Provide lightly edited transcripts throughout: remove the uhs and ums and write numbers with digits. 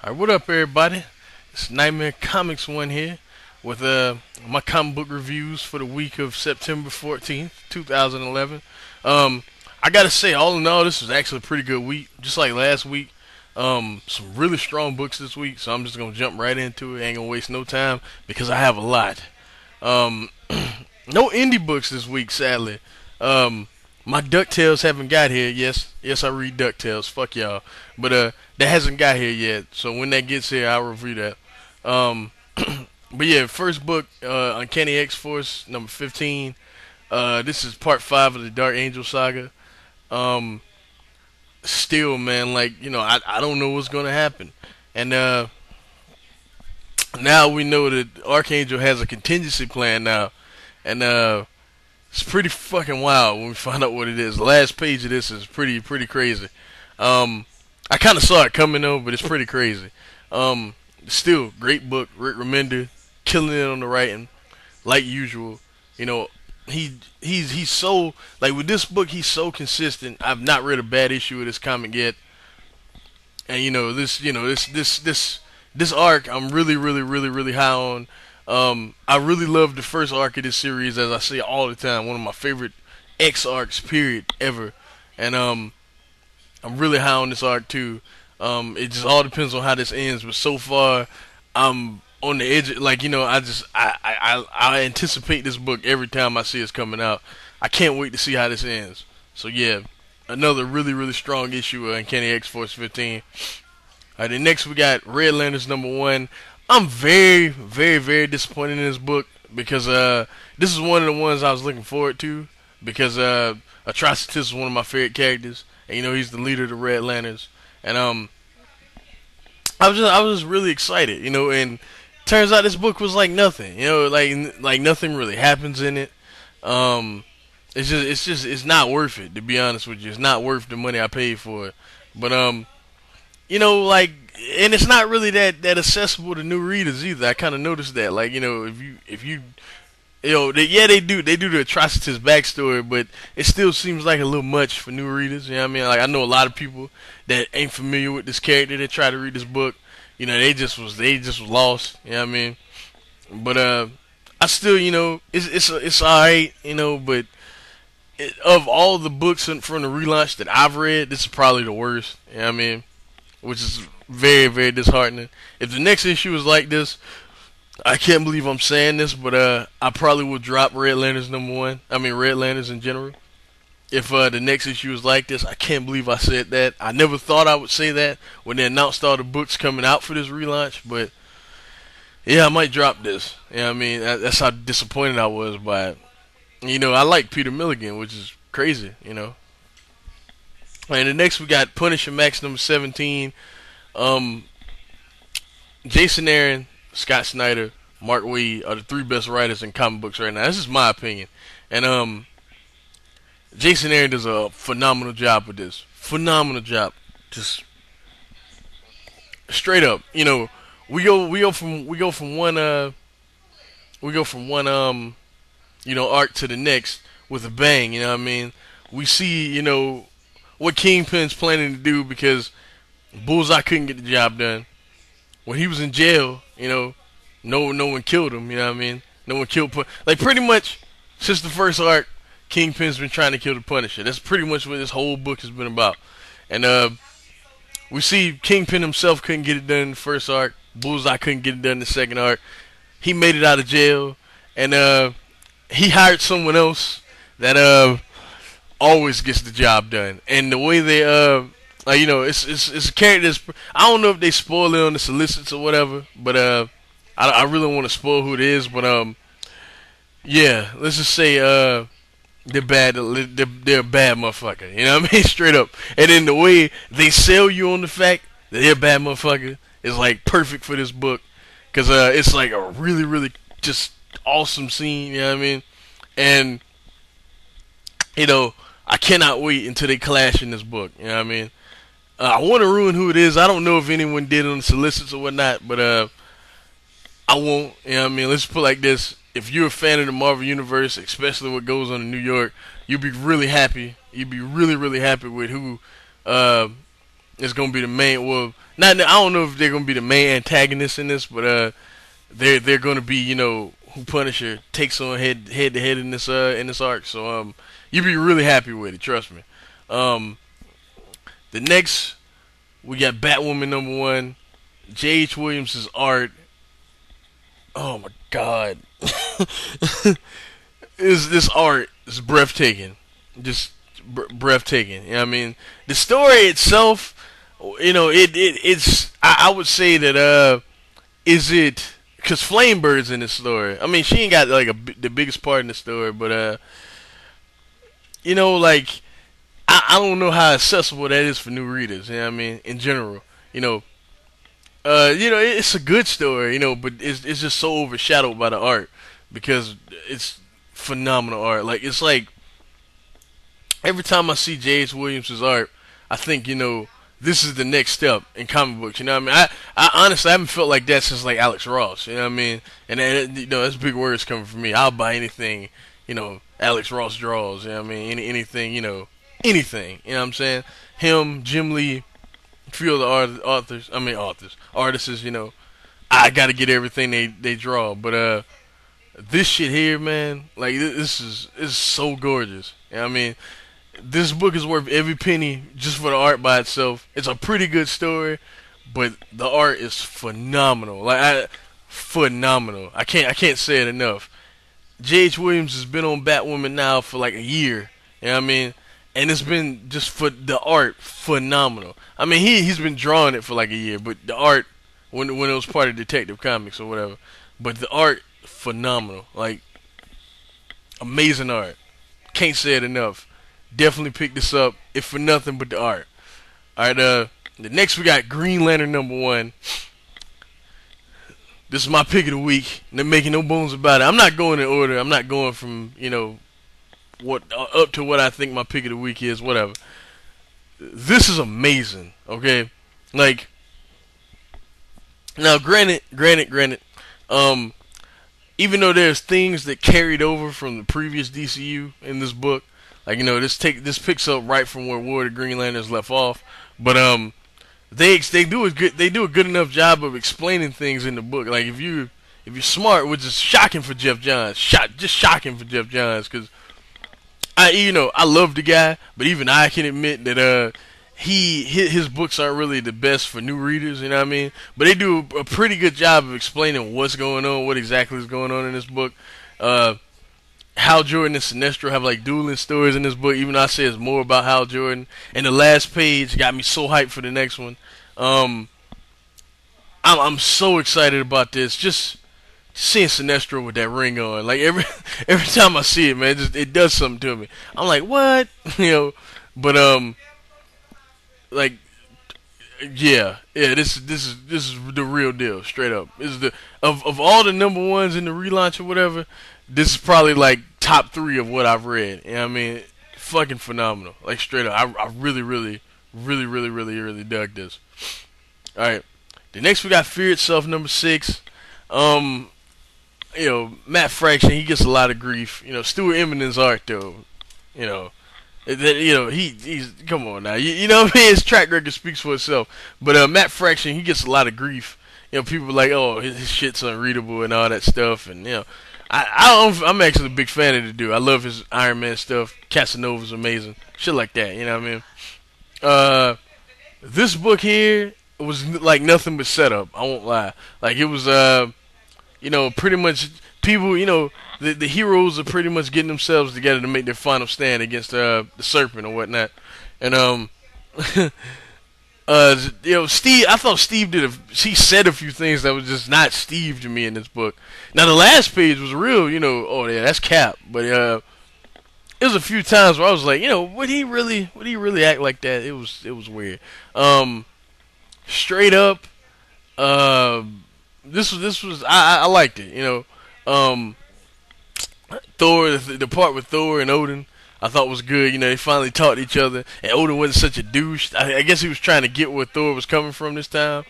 Alright, what up, everybody? It's Nightmare Comics One here with my comic book reviews for the week of September 14th, 2011. Um, I gotta say, all in all, this was actually a pretty good week, just like last week. Some really strong books this week, so I'm just gonna jump right into it. Ain't gonna waste no time because I have a lot. Um, no indie books this week, sadly. Um, my Ducktales haven't got here. Yes, I read Ducktales. Fuck y'all, but that hasn't got here yet. So when that gets here, I'll review that. Um, but yeah, first book, Uncanny X Force number 15. This is part 5 of the Dark Angel saga. Um, Still, man, like I don't know what's gonna happen, and now we know that Archangel has a contingency plan now, and it's pretty fucking wild when we find out what it is. The last page of this is pretty crazy. Um, I kind of saw it coming though, but it's pretty crazy. Um, Still great book. Rick Remender killing it on the writing, like usual. You know, he's so like with this book he's so consistent. I've not read a bad issue of this comic yet, and this arc I'm really high on. I really love the first arc of this series, as I say all the time. One of my favorite X arcs, period, ever. And I'm really high on this arc too. It just all depends on how this ends. But so far, I'm on the edge. Like I anticipate this book every time I see it's coming out. I can't wait to see how this ends. So yeah, another really strong issue of Uncanny X Force 15. Then next we got Red Lanterns #1. I'm very disappointed in this book because this is one of the ones I was looking forward to because Atrocitus is one of my favorite characters, and he's the leader of the Red Lanterns, and I was really excited, and turns out this book was like nothing, like nothing really happens in it. It's not worth it, to be honest with you. It's not worth the money I paid for it, but like, and it's not really that accessible to new readers either. I kind of noticed that, like, if you they do the Atrocitus backstory, but it still seems like a little much for new readers. You know what I mean? Like, I know a lot of people that ain't familiar with this character that try to read this book. They just was lost. You know what I mean? But I still, it's alright, but of all the books from the relaunch that I've read, this is probably the worst. You know what I mean? Which is very disheartening. If the next issue is like this, I can't believe I'm saying this, but I probably would drop Red Lanterns #1. I mean Red Lanterns in general. If the next issue is like this, I can't believe I said that. I never thought I would say that when they announced all the books coming out for this relaunch, but yeah, I might drop this. You know what I mean? That's how disappointed I was by it. I like Peter Milligan, which is crazy. And the next we got Punisher Max #17. Um, Jason Aaron, Scott Snyder, Mark Waid are the 3 best writers in comic books right now. This is my opinion. And Jason Aaron does a phenomenal job with this. Phenomenal job. Just straight up. We go from one arc to the next with a bang, you know what I mean? We see, what Kingpin's planning to do because Bullseye couldn't get the job done. When he was in jail, no one killed him, you know what I mean? No one killed like, pretty much since the first arc, Kingpin's been trying to kill the Punisher. That's pretty much what this whole book has been about. And we see Kingpin himself couldn't get it done in the first arc. Bullseye couldn't get it done in the second arc. He made it out of jail, and he hired someone else that always gets the job done. And the way they it's a character that's, I don't know if they spoil it on the solicits or whatever, but I really don't want to spoil who it is, but yeah, let's just say they're bad. They're a bad motherfucker. You know what I mean? Straight up. And then the way they sell you on the fact that they're a bad motherfucker is like perfect for this book, because it's like a really just awesome scene. You know what I mean? And I cannot wait until they clash in this book. You know what I mean? I want to ruin who it is. I don't know if anyone did on the solicits or whatnot, but I won't. You know what I mean? Let's put it like this. If you're a fan of the Marvel Universe, especially what goes on in New York, you'll be really happy. You'll be really happy with who is going to be the main. Well, not I don't know if they're gonna be the main antagonist in this, but they're gonna be, who Punisher takes on head to head in this arc. So you'll be really happy with it. Trust me. Um, the next we got Batwoman #1. J.H. Williams' art. Oh my God, is this art is breathtaking, just breathtaking. You know what I mean? The story itself, it's I would say that is it because Flamebird's in the story. I mean, she ain't got like the biggest part in the story, but like I don't know how accessible that is for new readers. You know what I mean? In general, you know, it's a good story, but it's just so overshadowed by the art because it's phenomenal art. Like it's like every time I see J.H. Williams' art, I think this is the next step in comic books. You know what I mean? I honestly haven't felt like that since like Alex Ross. You know what I mean? And that's big words coming from me. I'll buy anything, Alex Ross draws. You know what I mean? Anything, anything. You know what I'm saying? Him, Jim Lee, a few of the artists. I got to get everything they draw. But this shit here, man, like this is so gorgeous. You know what I mean? This book is worth every penny just for the art by itself. It's a pretty good story, but the art is phenomenal. Phenomenal. I can't say it enough. J.H. Williams has been on Batwoman now for like a year. You know what I mean? And it's been just for the art phenomenal. I mean, he's been drawing it for like a year, but the art when it was part of Detective Comics or whatever. But the art phenomenal. Like amazing art. Can't say it enough. Definitely pick this up, if for nothing but the art. Alright, the next we got Green Lantern #1. This is my pick of the week. They're making no bones about it. I'm not going in order. I'm not going from, what up to what I think my pick of the week is, whatever. This is amazing, okay? Like, now granted, even though there's things that carried over from the previous DCU in this book, like this picks up right from where War of the Green Lanterns left off, but they do a good enough job of explaining things in the book. Like if you're smart, which is shocking for Jeff Johns, shocking for Jeff Johns, because I love the guy, but even I can admit that his books aren't really the best for new readers. You know what I mean? But they do a pretty good job of explaining what's going on, what exactly is going on in this book. Hal Jordan and Sinestro have like dueling stories in this book, even though I say it's more about Hal Jordan. And the last page got me so hyped for the next one. I'm so excited about this. Just seeing Sinestro with that ring on, like every time I see it, man, it does something to me. I'm like, what, but like, yeah, this is the real deal, straight up. This is of all the #1s in the relaunch or whatever. This is probably like top 3 of what I've read. You know what I mean? Fucking phenomenal. Like straight up. I really dug this. Alright. The next we got Fear Itself #6. Matt Fraction, he gets a lot of grief. Stuart Eminem's art though. He's come on now. You know what I mean? His track record speaks for itself. But Matt Fraction, he gets a lot of grief. People are like, oh, his shit's unreadable and all that stuff, and I'm actually a big fan of the dude. I love his Iron Man stuff. Casanova's amazing. Shit like that, you know what I mean? This book here was like nothing but setup. I won't lie. Like it was, pretty much people, the heroes are pretty much getting themselves together to make their final stand against the Serpent or whatnot. And Steve. I thought Steve he said a few things that was just not Steve to me in this book. Now the last page was real. Oh yeah, that's Cap. But it was a few times where I was like, would he really act like that? It was weird. Straight up, this was I liked it. Thor, the part with Thor and Odin, I thought was good. They finally talked to each other, and Odin wasn't such a douche. I guess he was trying to get where Thor was coming from this time.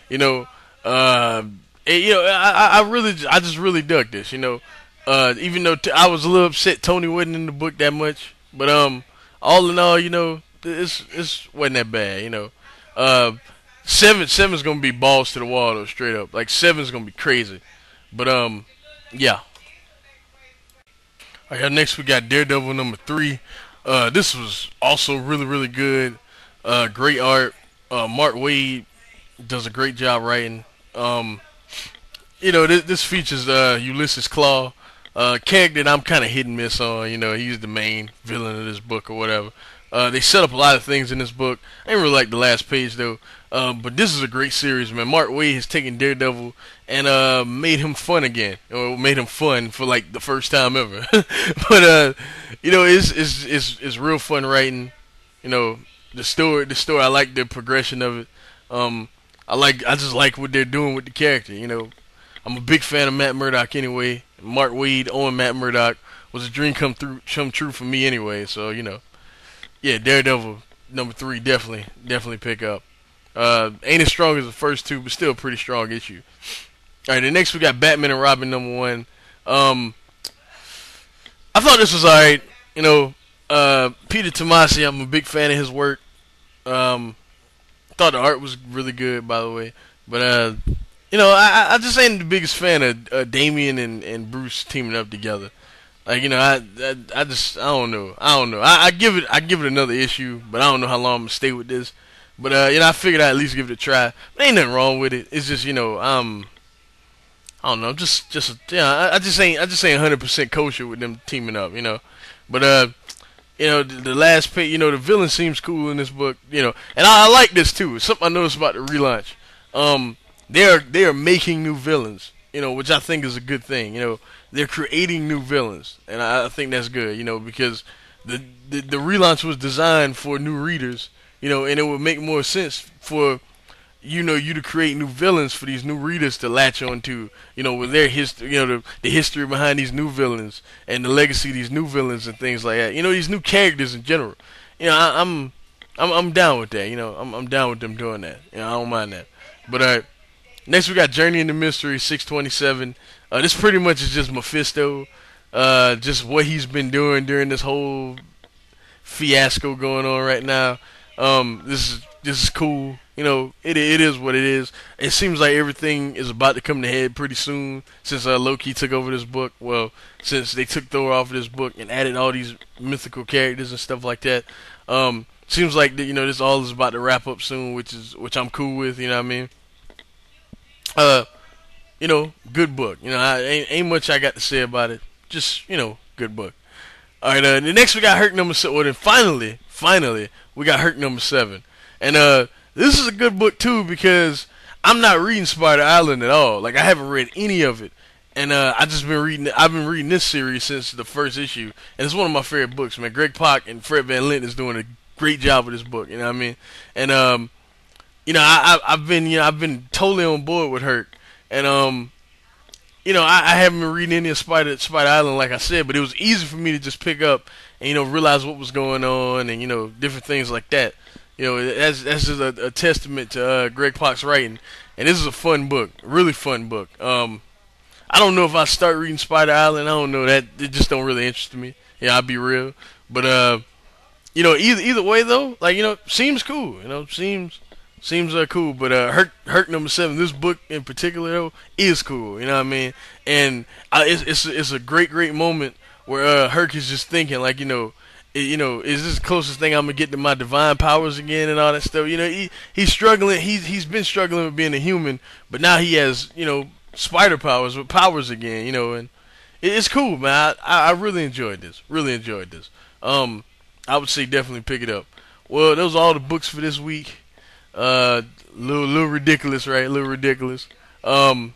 I just really dug this. Even though I was a little upset Tony wasn't in the book that much, but all in all, it wasn't that bad. Seven's gonna be balls to the wall though, straight up. Like seven's gonna be crazy. But yeah. All right, next we got Daredevil #3. This was also really good. Great art. Mark Waid does a great job writing. This features Ulysses Claw, character that I'm kind of hit and miss on. He's the main villain of this book or whatever. They set up a lot of things in this book. I didn't really like the last page though. But this is a great series, man. Mark Waid has taken Daredevil and made him fun again, or made him fun for like the first time ever. But it's real fun writing. The story. I like the progression of it. I just like what they're doing with the character. I'm a big fan of Matt Murdock anyway. Mark Waid on Matt Murdock was a dream come true for me anyway. So yeah, Daredevil #3 definitely pick up. Ain't as strong as the first two, but still a pretty strong issue. All right, the next we got Batman and Robin #1. I thought this was alright. Peter Tomasi, I'm a big fan of his work. Thought the art was really good, by the way. But I just ain't the biggest fan of Damian and Bruce teaming up together. Like I don't know. I give it another issue, but I don't know how long I'm gonna stay with this. But I figured I'd at least give it a try. But ain't nothing wrong with it. It's just I don't know. I just ain't 100% kosher with them teaming up. But the last page, the villain seems cool in this book. And I like this too. It's something I noticed about the relaunch. They are making new villains. Which I think is a good thing. They're creating new villains, and I think that's good. Because the relaunch was designed for new readers. And it would make more sense for you to create new villains for these new readers to latch onto. With their history, the history behind these new villains and the legacy of these new villains and things like that. These new characters in general. I'm down with that. I'm down with them doing that. I don't mind that. But next we got Journey into Mystery 627. This pretty much is just Mephisto, just what he's been doing during this whole fiasco going on right now. This is cool. It is what it is. It seems like everything is about to come to head pretty soon since Loki took over this book. Well, since they took Thor off of this book and added all these mythical characters and stuff like that. Seems like this all is about to wrap up soon, which I'm cool with. You know what I mean? Good book. Ain't much I got to say about it. Just good book. All right. The next we got Herc #7. Well, then finally we got Herc #7, and this is a good book too because I'm not reading Spider Island at all. Like I haven't read any of it, and I've been reading this series since the first issue, and it's one of my favorite books, man. Greg Pak and Fred Van Lent is doing a great job with this book. You know what I mean? And I've been totally on board with Herc, and I haven't been reading any of Spider Island like I said, but it was easy for me to just pick up and realize what was going on and different things like that. That's just a testament to Greg Pak's writing, and this is a fun book, really fun book. I don't know if I start reading Spider Island. I don't know, that it just don't really interest me. I'll be real, but either way though, like seems cool. Seems cool, but Herc #7, this book in particular though, is cool. You know what I mean? And it's a great moment where Herc is just thinking like, is this the closest thing I'm gonna get to my divine powers again and all that stuff? He's struggling. He's been struggling with being a human, but now he has spider powers with powers again. And it's cool, man. I really enjoyed this. I would say definitely pick it up. Well, those are all the books for this week. Little ridiculous, right? A little ridiculous. I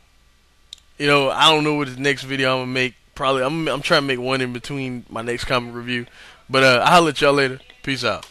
don't know what the next video I'm gonna make. Probably I'm trying to make one in between my next comic review. But I'll let y'all later. Peace out.